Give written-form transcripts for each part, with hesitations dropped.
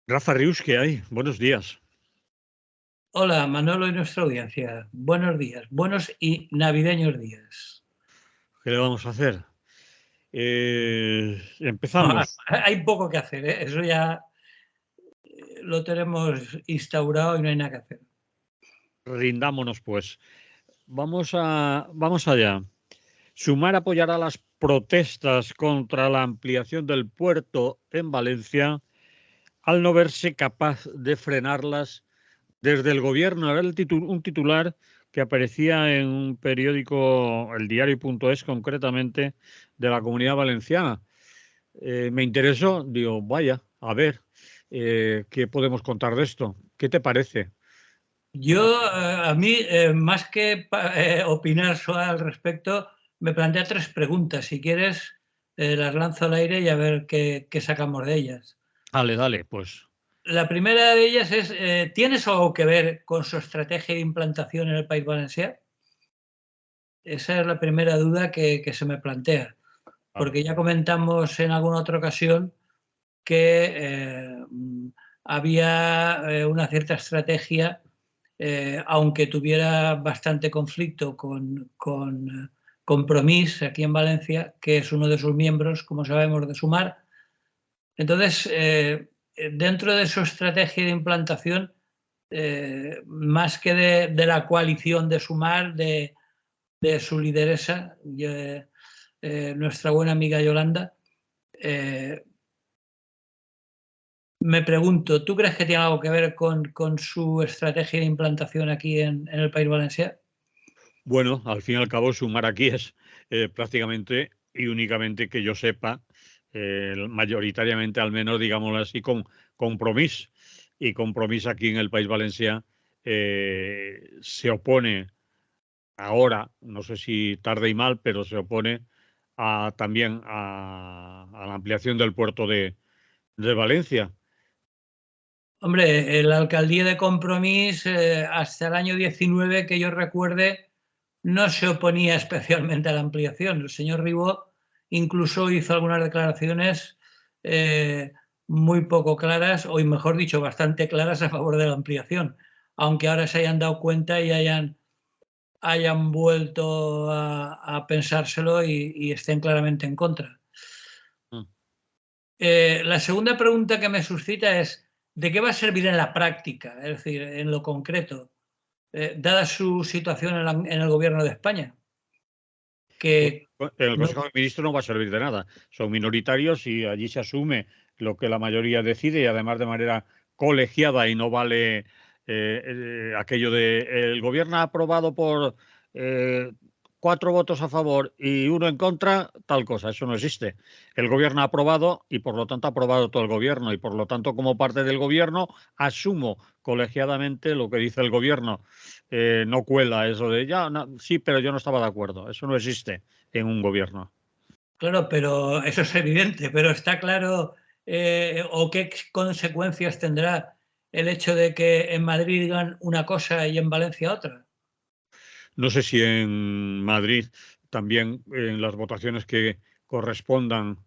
Rafa Rius, ¿qué hay? Buenos días. Hola, Manolo y nuestra audiencia. Buenos días, buenos y navideños días. ¿Qué le vamos a hacer? No, Empezamos. hay poco que hacer, ¿eh? Eso ya lo tenemos instaurado y no hay nada que hacer. Rindámonos, pues. Vamos allá. Sumar apoyará las protestas contra la ampliación del puerto en Valencia al no verse capaz de frenarlas desde el gobierno. Era un titular que aparecía en un periódico, el diario.es concretamente, de la Comunidad Valenciana. Me interesó, digo, vaya, a ver, ¿qué podemos contar de esto? ¿Qué te parece? A mí, más que opinar al respecto, me plantea tres preguntas. Si quieres, las lanzo al aire y a ver qué sacamos de ellas. Dale, dale, pues. La primera de ellas es, ¿tienes algo que ver con su estrategia de implantación en el País Valenciano? Esa es la primera duda que se me plantea. Claro. Porque ya comentamos en alguna otra ocasión que había una cierta estrategia, aunque tuviera bastante conflicto con Compromís aquí en Valencia, que es uno de sus miembros, como sabemos, de Sumar. Entonces, dentro de su estrategia de implantación, más que de la coalición de Sumar, de su lideresa, nuestra buena amiga Yolanda, eh, me pregunto, ¿tú crees que tiene algo que ver con su estrategia de implantación aquí en el País Valenciano? Bueno, al fin y al cabo, sumar aquí es prácticamente y únicamente que yo sepa, mayoritariamente, al menos, digámoslo así, con Compromís. Y Compromís aquí en el País Valenciano se opone ahora, no sé si tarde y mal, pero se opone también a la ampliación del puerto de Valencia. Hombre, la alcaldía de Compromís, hasta el año 19, que yo recuerde, no se oponía especialmente a la ampliación. El señor Ribó incluso hizo algunas declaraciones eh, muy poco claras, o mejor dicho, bastante claras a favor de la ampliación, aunque ahora se hayan dado cuenta y hayan vuelto a pensárselo y estén claramente en contra. Mm. La segunda pregunta que me suscita es, ¿de qué va a servir en la práctica? Es decir, en lo concreto, dada su situación en el gobierno de España, que Bueno, en el no, Consejo de Ministros no va a servir de nada. Son minoritarios y allí se asume lo que la mayoría decide y además de manera colegiada y no vale aquello de el gobierno ha aprobado por eh, 4 votos a favor y 1 en contra, tal cosa. Eso no existe. El gobierno ha aprobado y por lo tanto ha aprobado todo el gobierno y por lo tanto como parte del gobierno asumo colegiadamente lo que dice el gobierno. No cuela eso de ya, sí, pero yo no estaba de acuerdo. Eso no existe en un gobierno. claro, pero eso es evidente, pero está claro o qué consecuencias tendrá el hecho de que en Madrid digan una cosa y en Valencia otra. No sé si en Madrid también en las votaciones que correspondan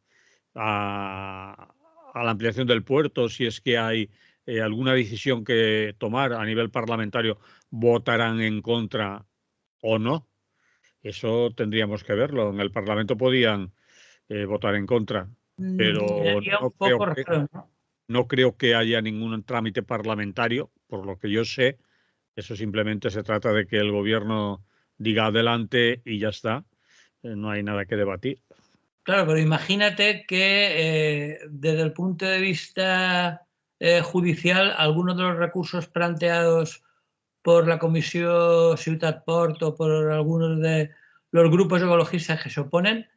a la ampliación del puerto, si es que hay alguna decisión que tomar a nivel parlamentario, votarán en contra o no. Eso tendríamos que verlo. En el Parlamento podían votar en contra, pero Sería un poco raro, ¿no? no creo que haya ningún trámite parlamentario, por lo que yo sé. Eso simplemente se trata de que el gobierno diga adelante y ya está. No hay nada que debatir. Claro, pero imagínate que desde el punto de vista judicial, algunos de los recursos planteados por la Comisión Ciutat Port o por algunos de los grupos ecologistas que se oponen,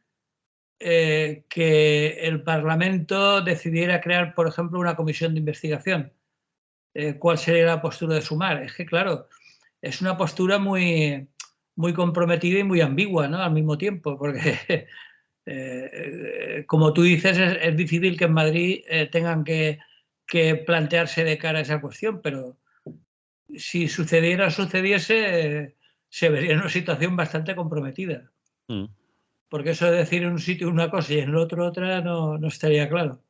que el Parlamento decidiera crear, por ejemplo, una comisión de investigación. ¿Cuál sería la postura de Sumar? Es que, claro, es una postura muy comprometida y muy ambigua, ¿no? Al mismo tiempo, porque como tú dices, es difícil que en Madrid tengan que plantearse de cara a esa cuestión, pero si sucediera o sucediese, se vería en una situación bastante comprometida. Mm. Porque eso de decir en un sitio una cosa y en el otro otra no estaría claro.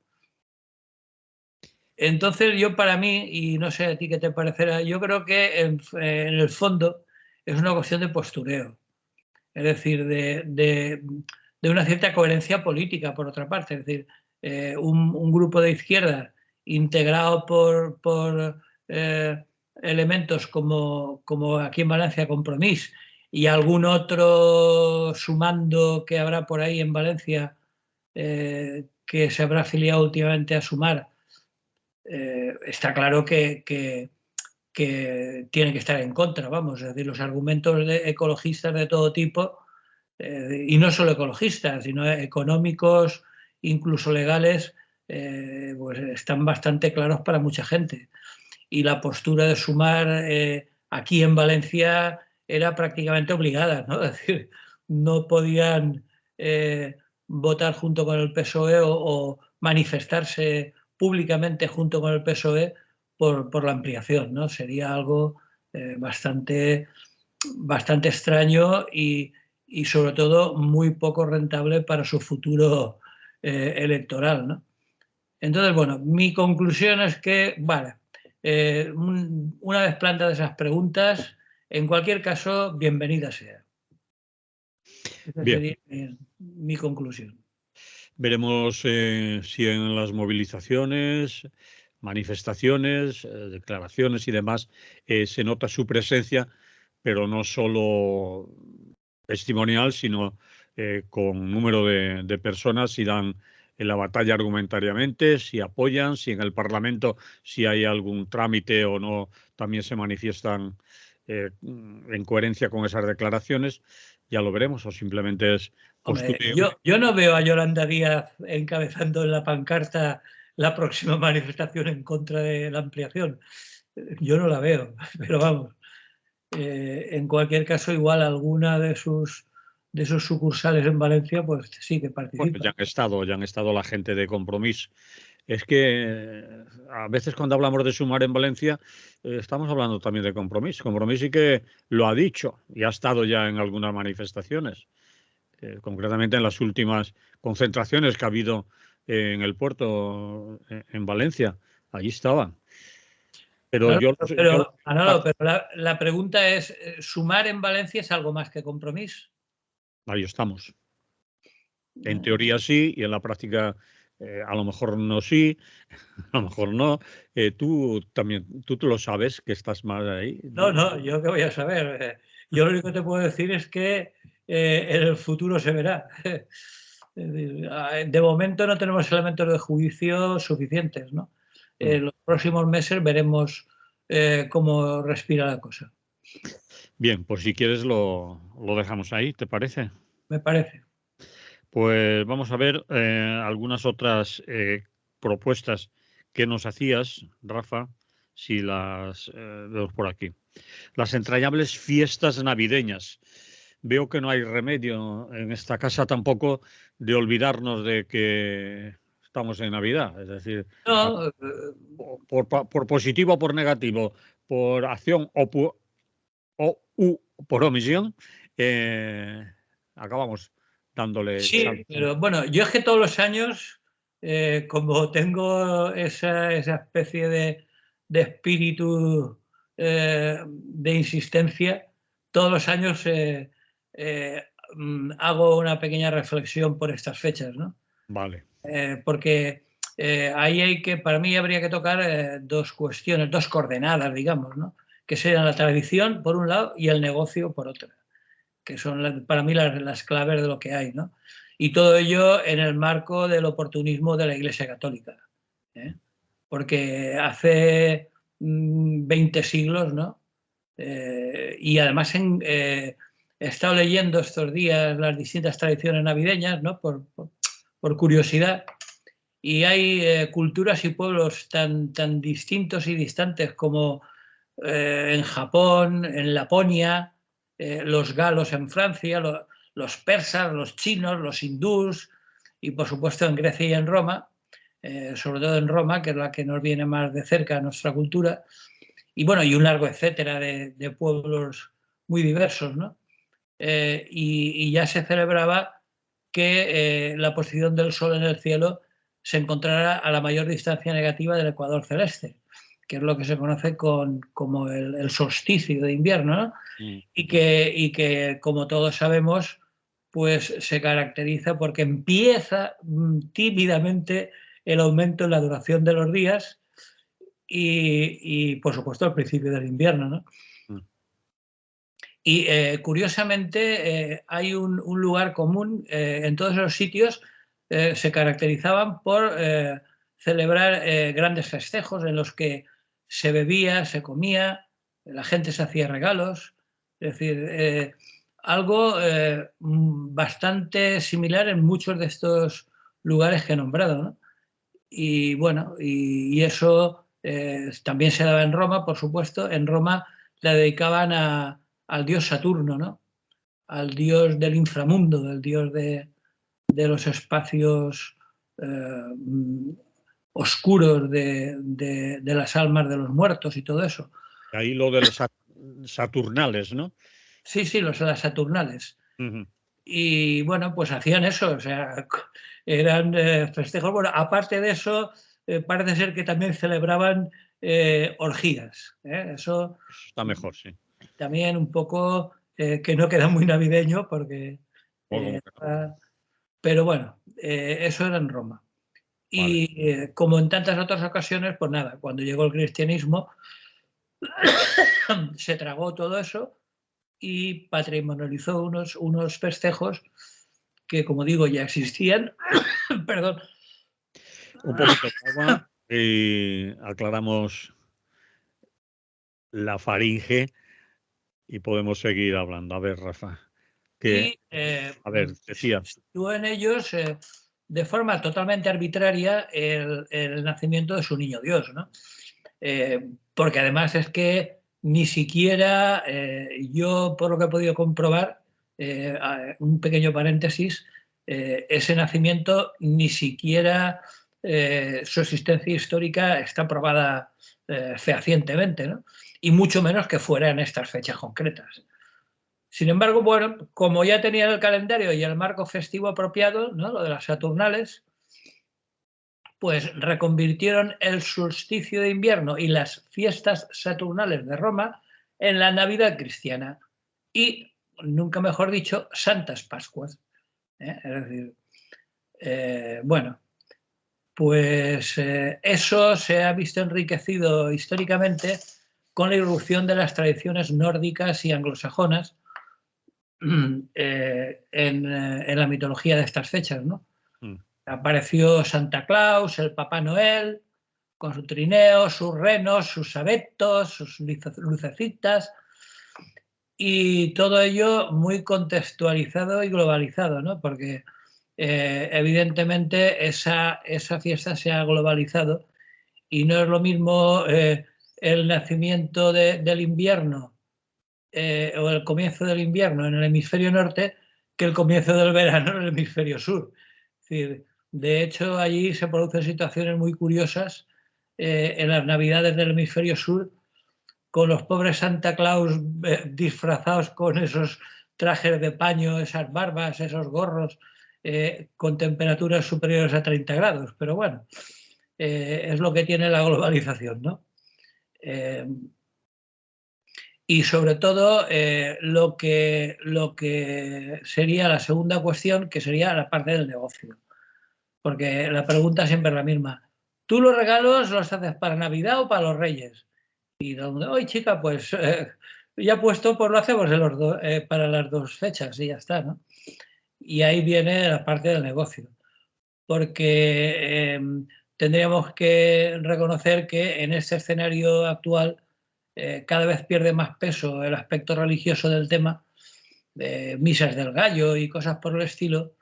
Entonces yo para mí, y no sé a ti qué te parecerá, yo creo que en el fondo es una cuestión de postureo, es decir, de una cierta coherencia política, por otra parte, es decir, un grupo de izquierda integrado por elementos como aquí en Valencia Compromís y algún otro sumando que habrá por ahí en Valencia que se habrá afiliado últimamente a Sumar, está claro que tiene que estar en contra, vamos, es decir, los argumentos de ecologistas de todo tipo, y no solo ecologistas, sino económicos, incluso legales, pues están bastante claros para mucha gente. Y la postura de Sumar aquí en Valencia era prácticamente obligada, ¿no? Es decir, no podían votar junto con el PSOE o manifestarse públicamente junto con el PSOE por la ampliación, ¿no? Sería algo bastante, bastante extraño y sobre todo muy poco rentable para su futuro electoral, ¿no? Entonces, bueno, mi conclusión es que, vale, una vez planteadas esas preguntas, en cualquier caso, bienvenida sea. Esa Bien, sería mi conclusión. veremos si en las movilizaciones, manifestaciones, declaraciones y demás se nota su presencia, pero no solo testimonial, sino con número de personas, si dan en la batalla argumentariamente, si apoyan, si en el Parlamento, si hay algún trámite o no, también se manifiestan en coherencia con esas declaraciones. Ya lo veremos, o simplemente es Hombre, postureo. yo no veo a Yolanda Díaz encabezando en la pancarta la próxima manifestación en contra de la ampliación. Yo no la veo, pero vamos. En cualquier caso, igual alguna de sus sucursales en Valencia, pues sí que Bueno, participa. ya han estado la gente de Compromís. Es que a veces cuando hablamos de Sumar en Valencia, estamos hablando también de Compromís. Compromís sí que lo ha dicho y ha estado ya en algunas manifestaciones, concretamente en las últimas concentraciones que ha habido en el puerto en Valencia. Allí estaban. Pero Claro, yo pero, Manolo, pero la pregunta es, ¿sumar en Valencia es algo más que Compromís? ahí estamos. En Eh, teoría sí y en la práctica a lo mejor no sí, a lo mejor no. Tú también, tú lo sabes que estás mal ahí. no, no, yo qué voy a saber. Yo lo único que te puedo decir es que en el futuro se verá. Es decir, de momento no tenemos elementos de juicio suficientes, ¿no? Mm. En los próximos meses veremos cómo respira la cosa, Bien, pues si quieres lo dejamos ahí, ¿te parece? me parece. Pues vamos a ver algunas otras propuestas que nos hacías, Rafa, si las vemos por aquí. Las entrañables fiestas navideñas. Veo que no hay remedio en esta casa tampoco de olvidarnos de que estamos en Navidad. Es decir, No, por positivo o por negativo, por acción o por omisión, acabamos dándole sí, salto. pero bueno, yo es que todos los años, como tengo esa especie de espíritu de insistencia, todos los años hago una pequeña reflexión por estas fechas, ¿no? Vale. Porque ahí para mí habría que tocar dos cuestiones, dos coordenadas, digamos, ¿no? Que serían la tradición por un lado y el negocio por otro, que son para mí las claves de lo que hay, ¿no? Y todo ello en el marco del oportunismo de la Iglesia Católica, ¿eh? Porque hace 20 siglos, ¿no? Y además he estado leyendo estos días las distintas tradiciones navideñas, ¿no? Por curiosidad, y hay culturas y pueblos tan distintos y distantes como en Japón, en Laponia, los galos en Francia, los persas, los chinos, los hindús y por supuesto en Grecia y en Roma, sobre todo en Roma, que es la que nos viene más de cerca a nuestra cultura, y bueno, y un largo etcétera de pueblos muy diversos, ¿no? Y ya se celebraba que la posición del sol en el cielo se encontrara a la mayor distancia negativa del ecuador celeste, que es lo que se conoce como el solsticio de invierno, ¿no? Y que, como todos sabemos, pues se caracteriza porque empieza tímidamente el aumento en la duración de los días y por supuesto, al principio del invierno, ¿no? Y curiosamente hay un lugar común en todos los sitios. Se caracterizaban por celebrar grandes festejos en los que se bebía, se comía, la gente se hacía regalos. Es decir, algo bastante similar en muchos de estos lugares que he nombrado, ¿no? Y bueno, y eso también se daba en Roma, por supuesto. En Roma la dedicaban al dios Saturno, ¿no? Al dios del inframundo, del dios de los espacios oscuros de las almas de los muertos y todo eso. Ahí lo de los Saturnales, ¿no? Sí, las Saturnales. Y bueno, pues hacían eso, o sea, eran festejos. Bueno, aparte de eso, parece ser que también celebraban orgías. Eso está mejor, sí. También un poco que no queda muy navideño porque... pero bueno, eso era en Roma. Y vale. Como en tantas otras ocasiones, pues nada, cuando llegó el cristianismo se tragó todo eso y patrimonializó unos festejos que, como digo, ya existían. Perdón. Un poquito de agua y aclaramos la faringe y podemos seguir hablando. A ver, Rafa. A ver, decías. Tú en ellos, de forma totalmente arbitraria, el nacimiento de su niño Dios, ¿no? Porque además es que ni siquiera yo, por lo que he podido comprobar, un pequeño paréntesis, ese nacimiento ni siquiera su existencia histórica está probada fehacientemente, ¿no? Y mucho menos que fuera en estas fechas concretas. Sin embargo, bueno, como ya tenían el calendario y el marco festivo apropiado, ¿no? Lo de las Saturnales, pues reconvirtieron el solsticio de invierno y las fiestas saturnales de Roma en la Navidad cristiana y, nunca mejor dicho, Santas Pascuas. Es decir, bueno, pues eso se ha visto enriquecido históricamente con la irrupción de las tradiciones nórdicas y anglosajonas en la mitología de estas fechas, ¿no? Apareció Santa Claus, el Papá Noel, con su trineo, sus renos, sus abetos, sus lucecitas, y todo ello muy contextualizado y globalizado, ¿no? Porque evidentemente esa fiesta se ha globalizado y no es lo mismo el nacimiento del invierno o el comienzo del invierno en el hemisferio norte que el comienzo del verano en el hemisferio sur. Es decir, de hecho, allí se producen situaciones muy curiosas en las navidades del hemisferio sur, con los pobres Santa Claus disfrazados con esos trajes de paño, esas barbas, esos gorros, con temperaturas superiores a 30 grados. Pero bueno, es lo que tiene la globalización, ¿no? Y sobre todo lo que sería la segunda cuestión, que sería la parte del negocio. Porque la pregunta siempre es la misma. ¿Tú los regalos los haces para Navidad o para los Reyes? Y donde, oye chica, pues ya puesto, pues lo hacemos para las dos fechas y ya está, ¿no? Y ahí viene la parte del negocio. Porque tendríamos que reconocer que en este escenario actual cada vez pierde más peso el aspecto religioso del tema, de misas del gallo y cosas por el estilo,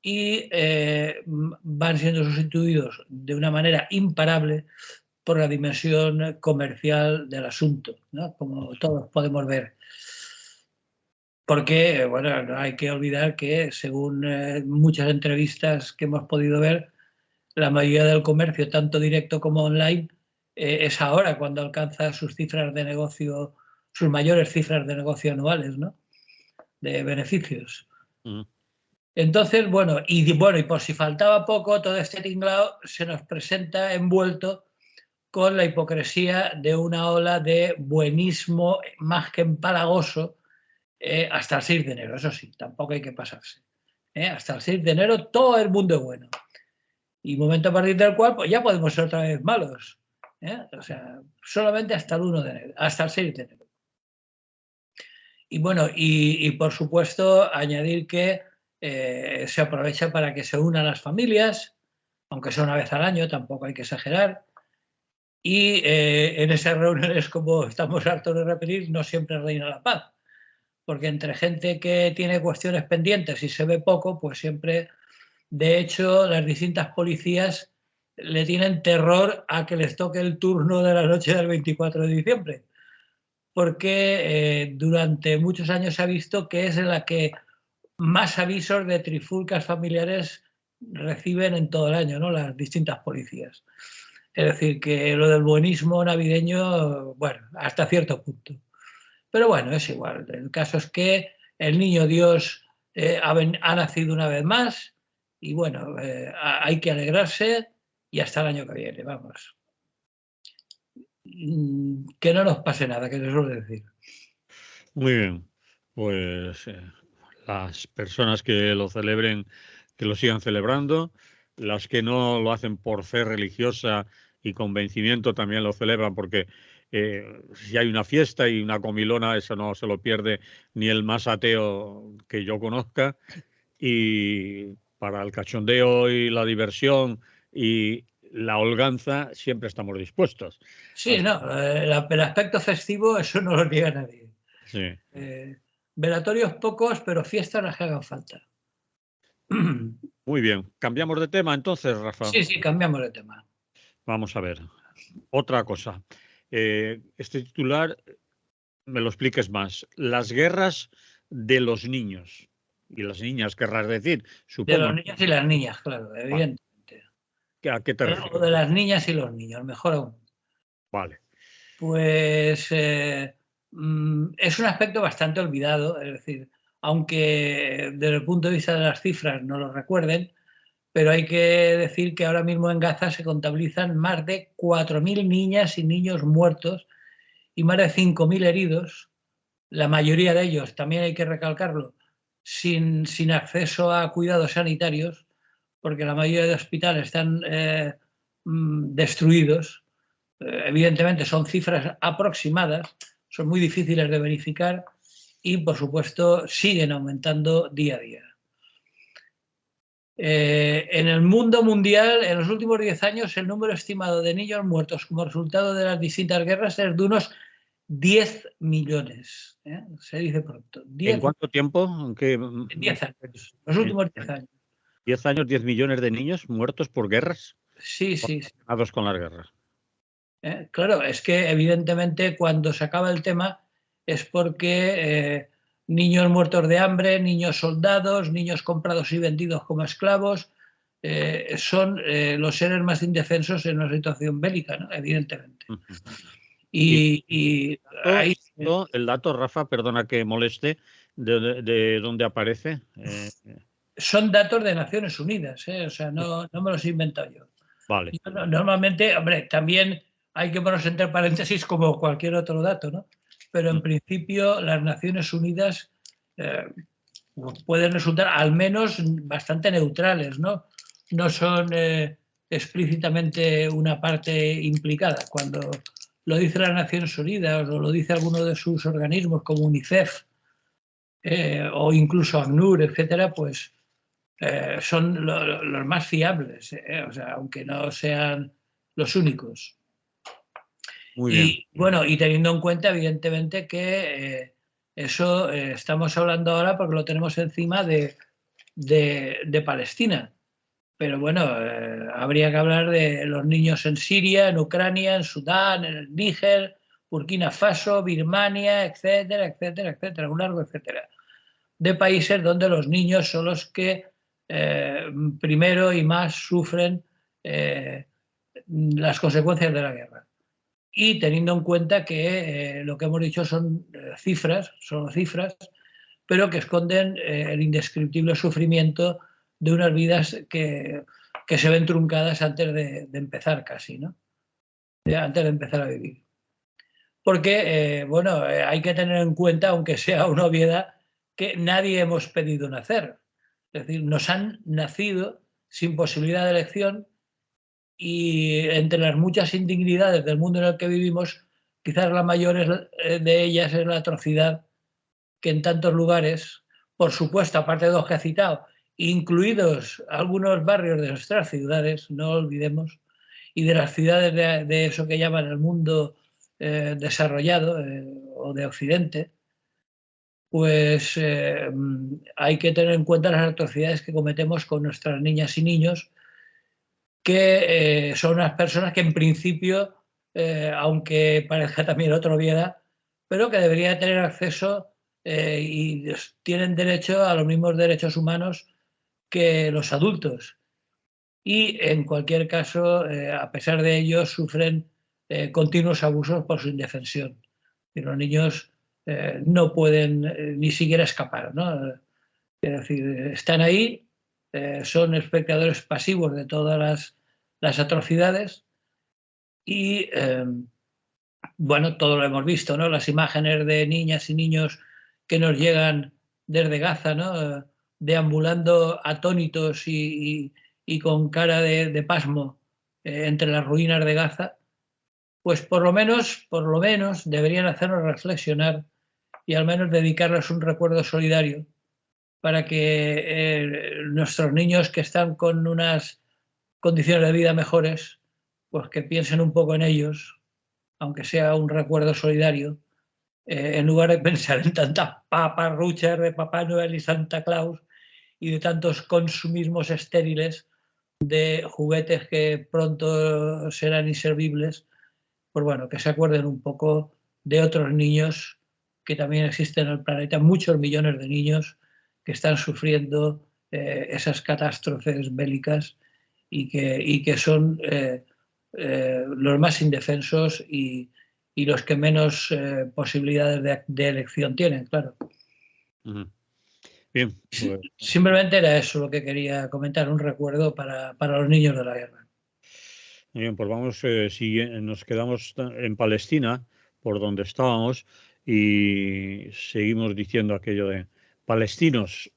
y van siendo sustituidos de una manera imparable por la dimensión comercial del asunto, ¿no? Como todos podemos ver. Porque, bueno, no hay que olvidar que, según muchas entrevistas que hemos podido ver, la mayoría del comercio, tanto directo como online, es ahora cuando alcanza sus cifras de negocio, sus mayores cifras de negocio anuales, ¿no? De beneficios. Entonces, bueno, y por si faltaba poco, todo este tinglao se nos presenta envuelto con la hipocresía de una ola de buenismo más que empalagoso hasta el 6 de enero. Eso sí, tampoco hay que pasarse. Hasta el 6 de enero todo el mundo es bueno. Y momento a partir del cual pues ya podemos ser otra vez malos. O sea, solamente hasta el 1 de enero, hasta el 6 de enero. Y bueno, y por supuesto añadir que se aprovecha para que se unan las familias, aunque sea una vez al año, tampoco hay que exagerar. Y en esas reuniones, como estamos hartos de repetir, no siempre reina la paz, porque entre gente que tiene cuestiones pendientes y se ve poco, pues siempre, de hecho, las distintas policías le tienen terror a que les toque el turno de la noche del 24 de diciembre, porque durante muchos años se ha visto que es en la que más avisos de trifulcas familiares reciben en todo el año, ¿no? Las distintas policías. Es decir, que lo del buenismo navideño, bueno, hasta cierto punto. Pero bueno, es igual. El caso es que el niño Dios ha nacido una vez más y bueno, hay que alegrarse y hasta el año que viene, vamos. Que no nos pase nada, que se suele decir. Muy bien, pues las personas que lo celebren, que lo sigan celebrando, las que no lo hacen por fe religiosa y convencimiento también lo celebran porque si hay una fiesta y una comilona, eso no se lo pierde ni el más ateo que yo conozca. Y para el cachondeo y la diversión y la holganza siempre estamos dispuestos. Sí, no, el aspecto festivo, eso no lo niega nadie. Sí. Velatorios pocos, pero fiestas las que hagan falta. Muy bien. ¿Cambiamos de tema entonces, Rafa? Sí, sí, cambiamos de tema. Vamos a ver. Otra cosa. Este titular, me lo expliques más. Las guerras de los niños. Y las niñas, querrás decir, De supongo. los niños y las niñas, claro, Vale. evidentemente. ¿A qué te O refieres? de las niñas y los niños, mejor aún. Vale. Pues es un aspecto bastante olvidado, es decir, aunque desde el punto de vista de las cifras no lo recuerden, pero hay que decir que ahora mismo en Gaza se contabilizan más de 4.000 niñas y niños muertos y más de 5.000 heridos, la mayoría de ellos, también hay que recalcarlo, sin acceso a cuidados sanitarios, porque la mayoría de hospitales están destruidos. Evidentemente son cifras aproximadas, son muy difíciles de verificar y, por supuesto, siguen aumentando día a día. En el mundo mundial, en los últimos 10 años, el número estimado de niños muertos como resultado de las distintas guerras es de unos 10 millones. Se dice pronto. ¿En 10, cuánto tiempo? ¿En qué, 10 años. Los en últimos 10 años. 10 años, 10 millones de niños muertos por guerras? Sí, sí, sí. Relacionados con las guerras. Claro, es que evidentemente cuando se acaba el tema es porque niños muertos de hambre, niños soldados, niños comprados y vendidos como esclavos, son los seres más indefensos en una situación bélica, ¿no? Evidentemente. Y Y ahí el dato, Rafa, perdona que moleste, de dónde aparece. son datos de Naciones Unidas, o sea, no me los he inventado yo. Vale. Normalmente, hombre, también hay que ponerse entre paréntesis como cualquier otro dato, ¿no? Pero en principio las Naciones Unidas pueden resultar al menos bastante neutrales, ¿no? No son explícitamente una parte implicada. Cuando lo dice las Naciones Unidas o lo dice alguno de sus organismos como UNICEF o incluso ACNUR, etcétera, pues son los más fiables, o sea, aunque no sean los únicos. Muy bien. Y bueno, y teniendo en cuenta, evidentemente, que eso estamos hablando ahora porque lo tenemos encima de Palestina. Pero bueno, habría que hablar de los niños en Siria, en Ucrania, en Sudán, en el Níger, Burkina Faso, Birmania, etcétera, etcétera, etcétera, un largo etcétera. De países donde los niños son los que primero y más sufren las consecuencias de la guerra. Y teniendo en cuenta que lo que hemos dicho son cifras, pero que esconden el indescriptible sufrimiento de unas vidas que se ven truncadas antes de empezar casi, ¿no? Antes de empezar a vivir. Porque, bueno, hay que tener en cuenta, aunque sea una obviedad, que nadie hemos pedido nacer. Es decir, nos han nacido sin posibilidad de elección y entre las muchas indignidades del mundo en el que vivimos, quizás la mayor de ellas es la atrocidad que en tantos lugares, por supuesto, aparte de los que he citado, incluidos algunos barrios de nuestras ciudades, no olvidemos, y de las ciudades de eso que llaman el mundo desarrollado o de Occidente, pues hay que tener en cuenta las atrocidades que cometemos con nuestras niñas y niños, que son unas personas que en principio, aunque parezca también otra obviedad, pero que deberían tener acceso y tienen derecho a los mismos derechos humanos que los adultos. Y en cualquier caso, a pesar de ello, sufren continuos abusos por su indefensión. Y los niños no pueden ni siquiera escapar, ¿no? Es decir, están ahí, son espectadores pasivos de todas las atrocidades y, bueno, todo lo hemos visto, ¿no? Las imágenes de niñas y niños que nos llegan desde Gaza, ¿no? Deambulando atónitos y con cara de pasmo entre las ruinas de Gaza, pues por lo menos deberían hacernos reflexionar y al menos dedicarles un recuerdo solidario para que nuestros niños que están con unas condiciones de vida mejores, pues que piensen un poco en ellos, aunque sea un recuerdo solidario, en lugar de pensar en tantas paparruchas de Papá Noel y Santa Claus y de tantos consumismos estériles de juguetes que pronto serán inservibles, pues bueno, que se acuerden un poco de otros niños que también existen en el planeta, muchos millones de niños que están sufriendo esas catástrofes bélicas y que son los más indefensos y los que menos posibilidades de elección tienen, claro. Bien, pues, simplemente era eso lo que quería comentar, un recuerdo para los niños de la guerra. bien, pues vamos, nos quedamos en Palestina, por donde estábamos, y seguimos diciendo aquello de palestinos,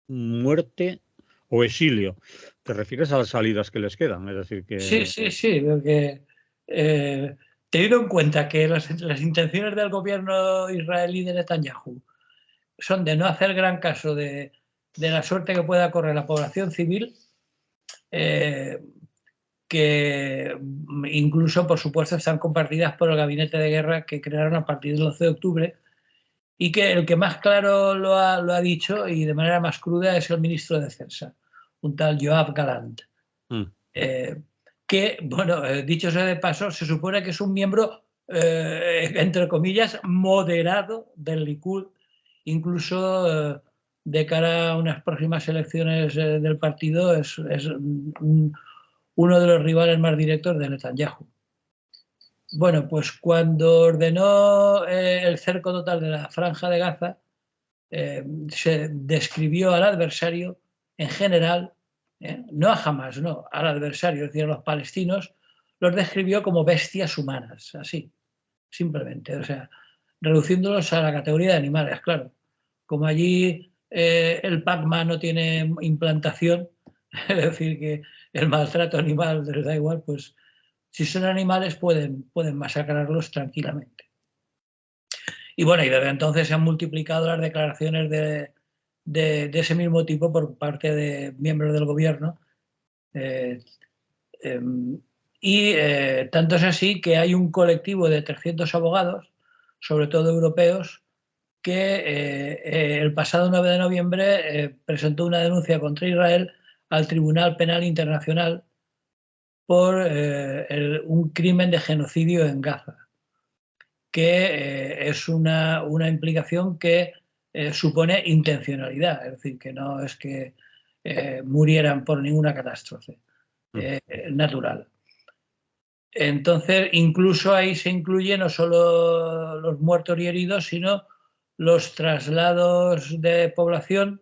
muerte o exilio. ¿Te refieres a las salidas que les quedan? Es decir, Sí, que... sí, porque teniendo en cuenta que las intenciones del gobierno israelí de Netanyahu son de no hacer gran caso de la suerte que pueda correr la población civil, que incluso, por supuesto, están compartidas por el gabinete de guerra que crearon a partir del 11 de octubre y que el que más claro lo ha dicho y de manera más cruda es el ministro de Defensa, un tal Yoav Gallant. Que, bueno, dicho sea de paso, se supone que es un miembro, entre comillas, moderado del Likud, incluso de cara a unas próximas elecciones del partido, es uno de los rivales más directos de Netanyahu. Bueno, pues cuando ordenó el cerco total de la Franja de Gaza, se describió al adversario en general, no a Hamas, no, al adversario, es decir, a los palestinos, los describió como bestias humanas, así, simplemente, o sea, reduciéndolos a la categoría de animales, claro. Como allí el Pac-Man no tiene implantación, es decir, que el maltrato animal les da igual, pues si son animales pueden masacrarlos tranquilamente. Y bueno, y desde entonces se han multiplicado las declaraciones de ese mismo tipo por parte de miembros del gobierno. Tanto es así que hay un colectivo de 300 abogados, sobre todo europeos, que el pasado 9 de noviembre presentó una denuncia contra Israel al Tribunal Penal Internacional por un crimen de genocidio en Gaza, que es una implicación que supone intencionalidad, es decir, que no es que murieran por ninguna catástrofe natural. Entonces, incluso ahí se incluyen no solo los muertos y heridos, sino los traslados de población,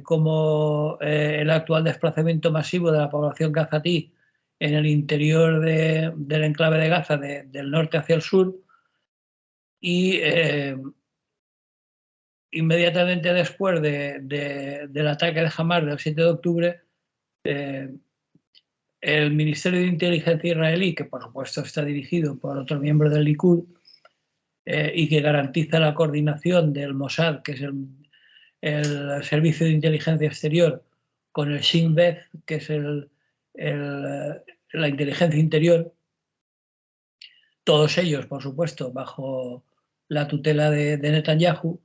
como el actual desplazamiento masivo de la población gazatí en el interior del enclave de Gaza, del norte hacia el sur, y inmediatamente después del ataque de Hamás del 7 de octubre, el Ministerio de Inteligencia israelí, que por supuesto está dirigido por otro miembro del Likud, y que garantiza la coordinación del Mossad, que es el Servicio de Inteligencia Exterior, con el Shin Bet, que es la inteligencia interior, todos ellos, por supuesto, bajo la tutela de Netanyahu,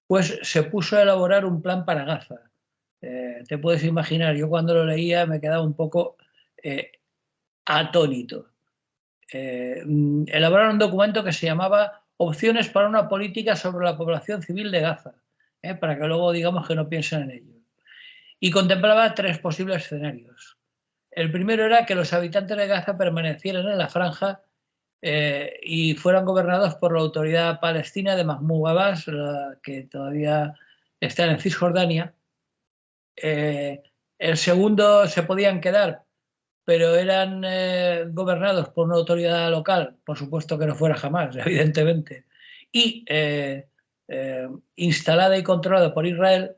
pues se puso a elaborar un plan para Gaza. Te puedes imaginar, yo cuando lo leía me quedaba un poco atónito. Elaboraron un documento que se llamaba Opciones para una política sobre la población civil de Gaza, para que luego digamos que no piensen en ello. Y contemplaba 3 posibles escenarios. El primero era que los habitantes de Gaza permanecieran en la franja y fueran gobernados por la autoridad palestina de Mahmoud Abbas, que todavía está en Cisjordania. El segundo, se podían quedar, pero eran gobernados por una autoridad local, por supuesto que no fuera Hamás, evidentemente, y instalada y controlada por Israel.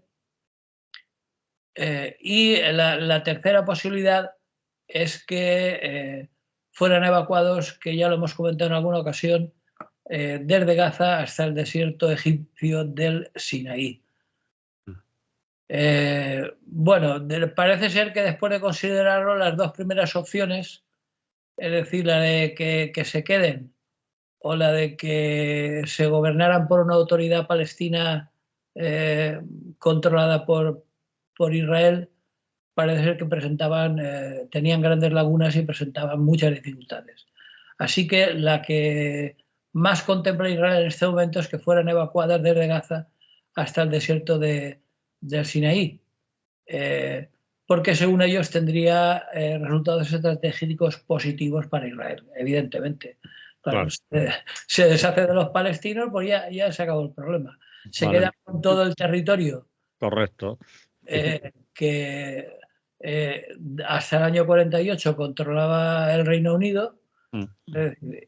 Y la tercera posibilidad es que fueran evacuados, que ya lo hemos comentado en alguna ocasión, desde Gaza hasta el desierto egipcio del Sinaí. Bueno, parece ser que después de considerarlo, las 2 primeras opciones, es decir, la de que se queden o la de que se gobernaran por una autoridad palestina controlada por Israel, parece ser que tenían grandes lagunas y presentaban muchas dificultades. Así que la que más contempla Israel en este momento es que fueran evacuadas desde Gaza hasta el desierto del Sinaí, porque según ellos tendría resultados estratégicos positivos para Israel, evidentemente. Claro. Se deshace de los palestinos, pues ya se acabó el problema. Se queda con todo el territorio. Correcto. Que hasta el año 48 controlaba el Reino Unido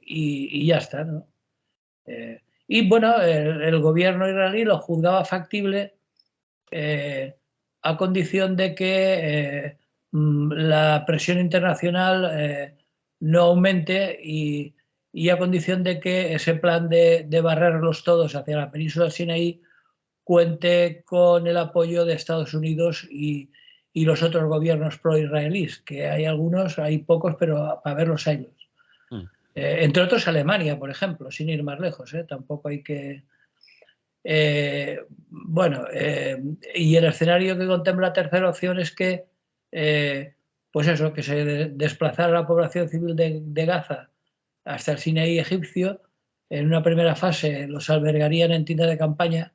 y ya está, ¿no? Y bueno, el gobierno israelí lo juzgaba factible a condición de que la presión internacional no aumente y a condición de que ese plan de barrerlos todos hacia la península del Sinaí cuente con el apoyo de Estados Unidos y los otros gobiernos pro-israelíes, que hay algunos, hay pocos, pero para verlos a ellos. Entre otros Alemania, por ejemplo, sin ir más lejos, tampoco hay que... bueno, y el escenario que contempla la tercera opción es que, pues eso, que se desplazara la población civil de Gaza hasta el Sinaí egipcio. En una primera fase los albergarían en tiendas de campaña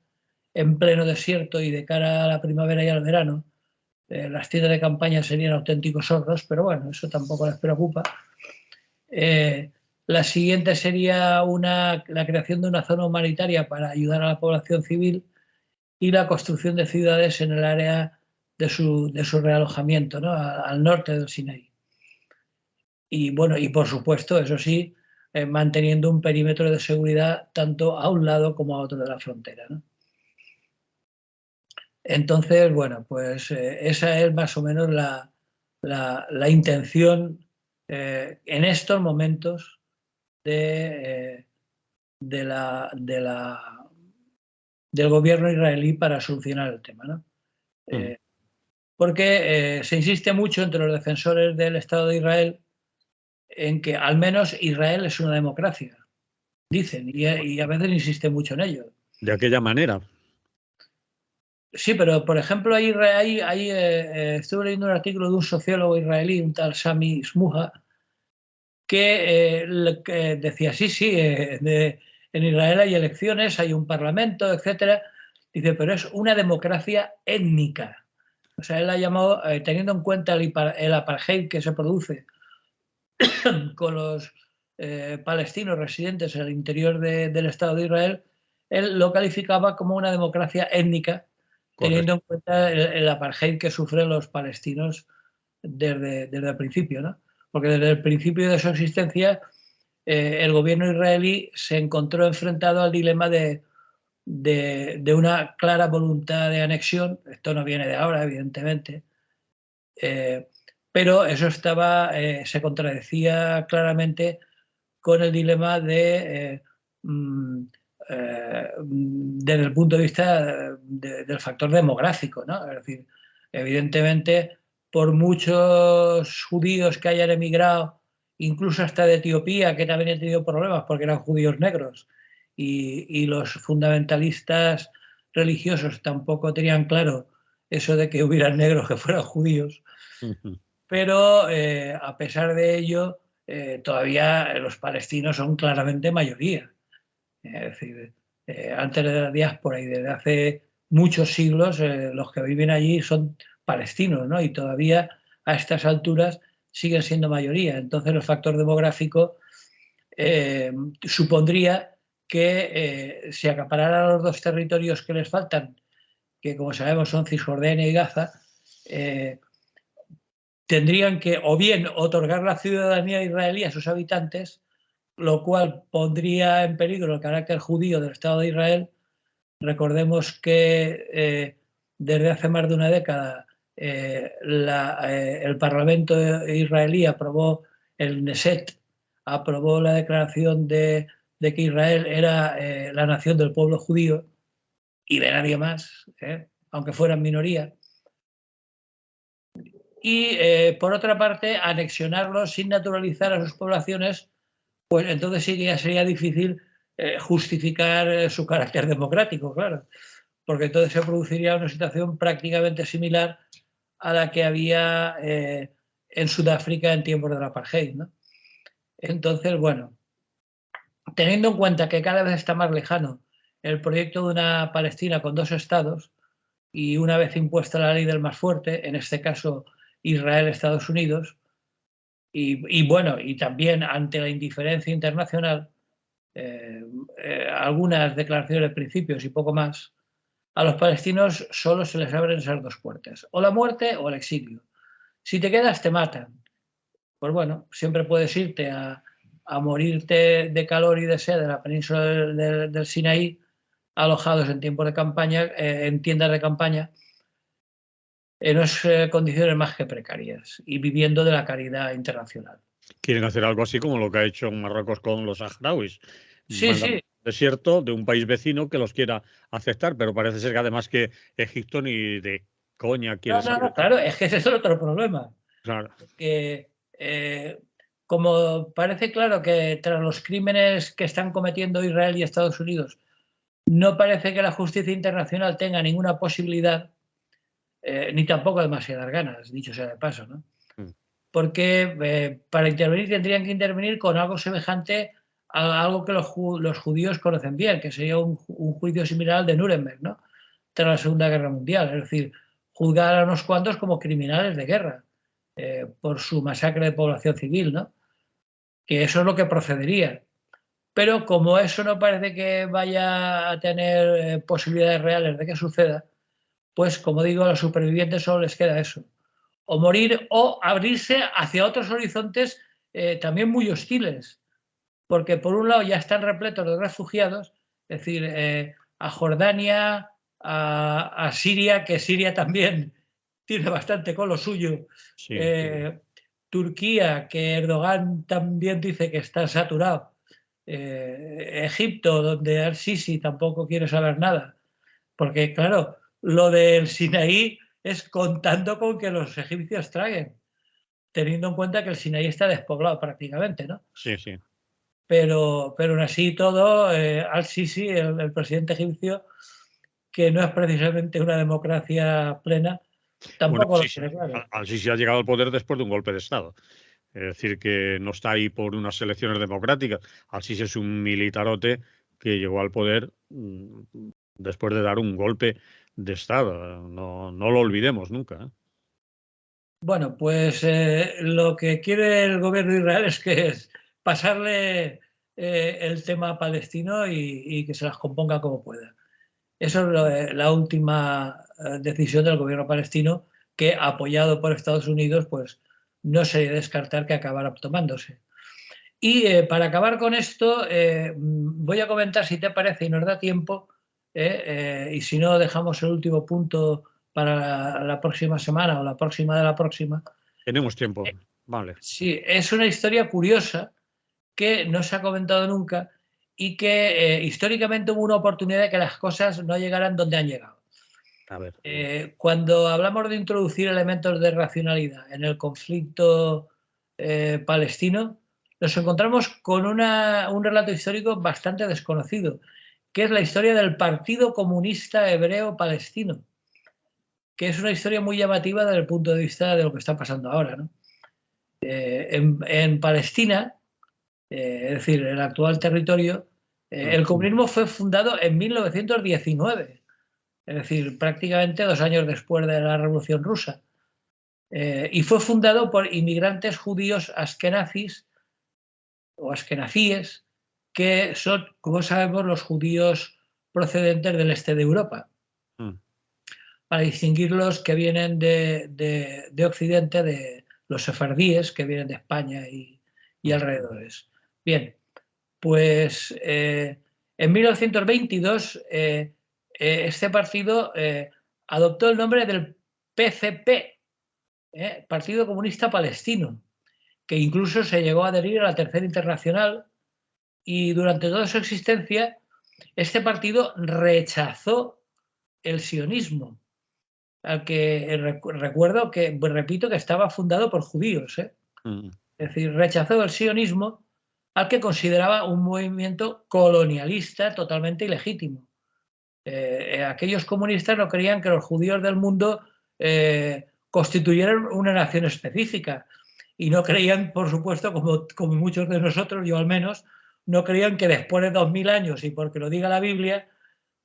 en pleno desierto y de cara a la primavera y al verano. Las tiendas de campaña serían auténticos hornos, pero bueno, eso tampoco les preocupa. La siguiente sería la creación de una zona humanitaria para ayudar a la población civil y la construcción de ciudades en el área de su realojamiento, ¿no? Al norte del Sinaí. Y bueno, y por supuesto, eso sí, manteniendo un perímetro de seguridad tanto a un lado como a otro de la frontera, ¿no? Entonces, bueno, pues esa es más o menos la intención en estos momentos del gobierno israelí para solucionar el tema, ¿no? Porque se insiste mucho entre los defensores del Estado de Israel en que al menos Israel es una democracia, dicen, y a veces insiste mucho en ello. De aquella manera. Sí, pero por ejemplo, estuve leyendo un artículo de un sociólogo israelí, un tal Sami Smuha, que decía, sí, en Israel hay elecciones, hay un parlamento, etcétera. Dice, pero es una democracia étnica. O sea, él ha llamado, teniendo en cuenta el apartheid que se produce con los palestinos residentes en el interior del Estado de Israel, él lo calificaba como una democracia étnica, teniendo en Correcto. cuenta el apartheid que sufren los palestinos desde el principio, ¿no? Porque desde el principio de su existencia el gobierno israelí se encontró enfrentado al dilema de una clara voluntad de anexión. Esto no viene de ahora, evidentemente, pero eso se contradecía claramente con el dilema desde el punto de vista del factor demográfico, ¿no? Es decir, evidentemente, por muchos judíos que hayan emigrado, incluso hasta de Etiopía, que también han tenido problemas porque eran judíos negros, y los fundamentalistas religiosos tampoco tenían claro eso de que hubieran negros que fueran judíos, pero a pesar de ello, todavía los palestinos son claramente mayoría. Es decir, antes de la diáspora y desde hace muchos siglos, los que viven allí son palestinos, ¿no? Y todavía a estas alturas siguen siendo mayoría. Entonces, el factor demográfico supondría que se acapararan los dos territorios que les faltan, que como sabemos son Cisjordania y Gaza, tendrían que o bien otorgar la ciudadanía israelí a sus habitantes, lo cual pondría en peligro el carácter judío del Estado de Israel. Recordemos que desde hace más de una década el Parlamento israelí aprobó, el Knesset aprobó la declaración de que Israel era la nación del pueblo judío y de nadie más, aunque fueran minoría. Y por otra parte, anexionarlos sin naturalizar a sus poblaciones, pues entonces sí que ya sería difícil justificar su carácter democrático, claro, porque entonces se produciría una situación prácticamente similar a la que había en Sudáfrica en tiempos del apartheid, ¿no? Entonces, bueno, teniendo en cuenta que cada vez está más lejano el proyecto de una Palestina con dos estados, y una vez impuesta la ley del más fuerte, en este caso Israel-Estados Unidos, y bueno, y también ante la indiferencia internacional, algunas declaraciones de principios y poco más, a los palestinos solo se les abren esas dos puertas, o la muerte o el exilio. Si te quedas, te matan. Pues bueno, siempre puedes irte a morirte de calor y de sed en la península del Sinaí, alojados en tiempos de campaña, en tiendas de campaña, en unas condiciones más que precarias y viviendo de la caridad internacional. Quieren hacer algo así como lo que ha hecho Marruecos con los saharauis. Sí, Mandan sí. un desierto de un país vecino que los quiera aceptar, pero parece ser que además que Egipto ni de coña No, quiere no, saber. no, claro, es que ese es el otro problema. Claro, Que como parece claro que tras los crímenes que están cometiendo Israel y Estados Unidos, no parece que la justicia internacional tenga ninguna posibilidad, ni tampoco demasiadas ganas, dicho sea de paso, ¿no? mm, Porque para intervenir tendrían que intervenir con algo semejante a algo que los judíos conocen bien, que sería un juicio similar al de Nuremberg, ¿no? Tras la Segunda Guerra Mundial, es decir, juzgar a unos cuantos como criminales de guerra por su masacre de población civil, ¿no? Que eso es lo que procedería. Pero como eso no parece que vaya a tener posibilidades reales de que suceda, pues como digo, a los supervivientes solo les queda eso, o morir o abrirse hacia otros horizontes también muy hostiles, porque por un lado ya están repletos de refugiados, es decir, a Jordania, a Siria, que Siria también tiene bastante con lo suyo, sí. Turquía, que Erdogan también dice que está saturado, Egipto, donde al-Sisi tampoco quiere saber nada, porque claro, lo del Sinaí es contando con que los egipcios traguen, teniendo en cuenta que el Sinaí está despoblado prácticamente, ¿no? Sí, sí. Pero aún así todo, al-Sisi, el presidente egipcio, que no es precisamente una democracia plena, Bueno, tampoco lo sí, sí. tiene claro. Al-Sisi ha llegado al poder después de un golpe de Estado. Es decir, que no está ahí por unas elecciones democráticas. Al-Sisi es un militarote que llegó al poder después de dar un golpe de Estado. No, no lo olvidemos nunca. Bueno, pues lo que quiere el gobierno de Israel es pasarle el tema palestino y que se las componga como pueda. Eso es la última decisión del gobierno palestino, que, apoyado por Estados Unidos, pues no se descartar que acabara tomándose. Y para acabar con esto, voy a comentar, si te parece y nos da tiempo, y si no dejamos el último punto para la próxima semana o la próxima de la próxima. Tenemos tiempo, vale. Sí, es una historia curiosa que no se ha comentado nunca y que históricamente hubo una oportunidad de que las cosas no llegaran donde han llegado. A ver. Cuando hablamos de introducir elementos de racionalidad en el conflicto palestino, nos encontramos con un relato histórico bastante desconocido, que es la historia del Partido Comunista Hebreo Palestino, que es una historia muy llamativa desde el punto de vista de lo que está pasando ahora, ¿no? En Palestina, es decir, el actual territorio, el comunismo fue fundado en 1919, es decir, prácticamente 2 años después de la Revolución Rusa, y fue fundado por inmigrantes judíos askenazis o askenazíes, que son, como sabemos, los judíos procedentes del este de Europa, para distinguir los que vienen de Occidente, de los sefardíes, que vienen de España y alrededores. Bien, pues en 1922 este partido adoptó el nombre del PCP, Partido Comunista Palestino, que incluso se llegó a adherir a la Tercera Internacional, y durante toda su existencia este partido rechazó el sionismo, al que recuerdo que, pues repito, que estaba fundado por judíos. Es decir, rechazó el sionismo, al que consideraba un movimiento colonialista totalmente ilegítimo. Aquellos comunistas no creían que los judíos del mundo constituyeran una nación específica, y no creían, por supuesto, como muchos de nosotros, yo al menos, no creían que después de 2000 años, y porque lo diga la Biblia,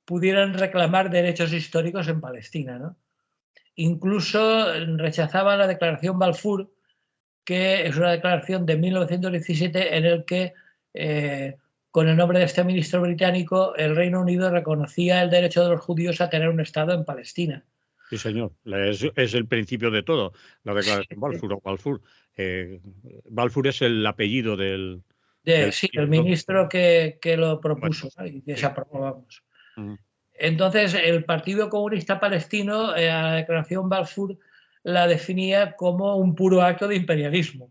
pudieran reclamar derechos históricos en Palestina, ¿no? Incluso rechazaban la Declaración Balfour, que es una declaración de 1917 en el que, con el nombre de este ministro británico, el Reino Unido reconocía el derecho de los judíos a tener un Estado en Palestina. Sí, señor. Es el principio de todo, la declaración Balfour o Balfour. Balfour es el apellido del Sí, el ministro que lo propuso, bueno, ¿no? Y que sí. se aprobó, vamos. Entonces, el Partido Comunista Palestino, a la declaración Balfour, la definía como un puro acto de imperialismo,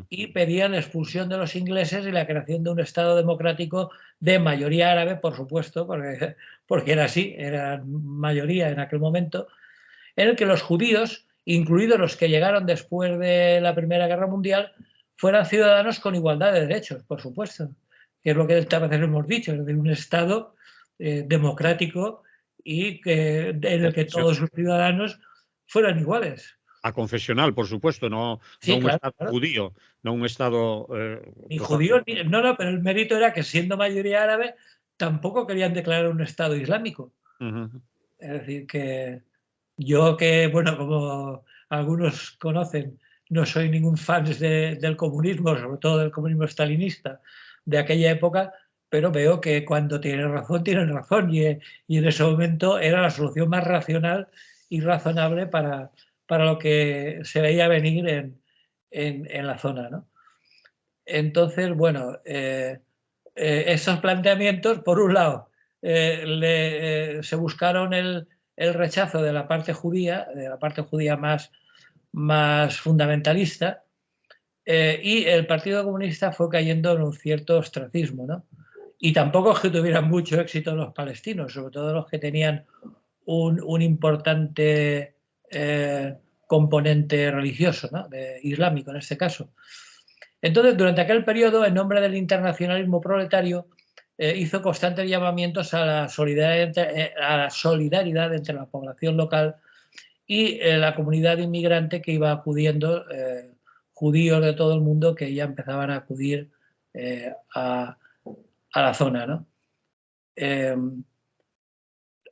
y pedían la expulsión de los ingleses y la creación de un Estado democrático de mayoría árabe, por supuesto, porque era así, era mayoría en aquel momento, en el que los judíos, incluidos los que llegaron después de la Primera Guerra Mundial, fueran ciudadanos con igualdad de derechos, por supuesto, que es lo que a veces hemos dicho, es de un Estado democrático y en el que todos los ciudadanos fueran iguales. Aconfesional, por supuesto, no Sí, un claro, Estado claro. judío, no un Estado Ni totalmente. judíos, no, pero el mérito era que, siendo mayoría árabe, tampoco querían declarar un Estado islámico. Es decir, que yo, que, bueno, como algunos conocen, no soy ningún fan del comunismo, sobre todo del comunismo stalinista de aquella época, pero veo que cuando tienen razón, y en ese momento era la solución más racional y razonable para lo que se veía venir en la zona, ¿no? Entonces, bueno, esos planteamientos, por un lado, se buscaron el rechazo de la parte judía más fundamentalista, y el Partido Comunista fue cayendo en un cierto ostracismo, ¿no? Y tampoco es que tuvieran mucho éxito los palestinos, sobre todo los que tenían un importante componente religioso, ¿no? Islámico en este caso. Entonces, durante aquel periodo, en nombre del internacionalismo proletario, hizo constantes llamamientos a la solidaridad entre la población local y la comunidad inmigrante que iba acudiendo, judíos de todo el mundo que ya empezaban a acudir a la zona, ¿no?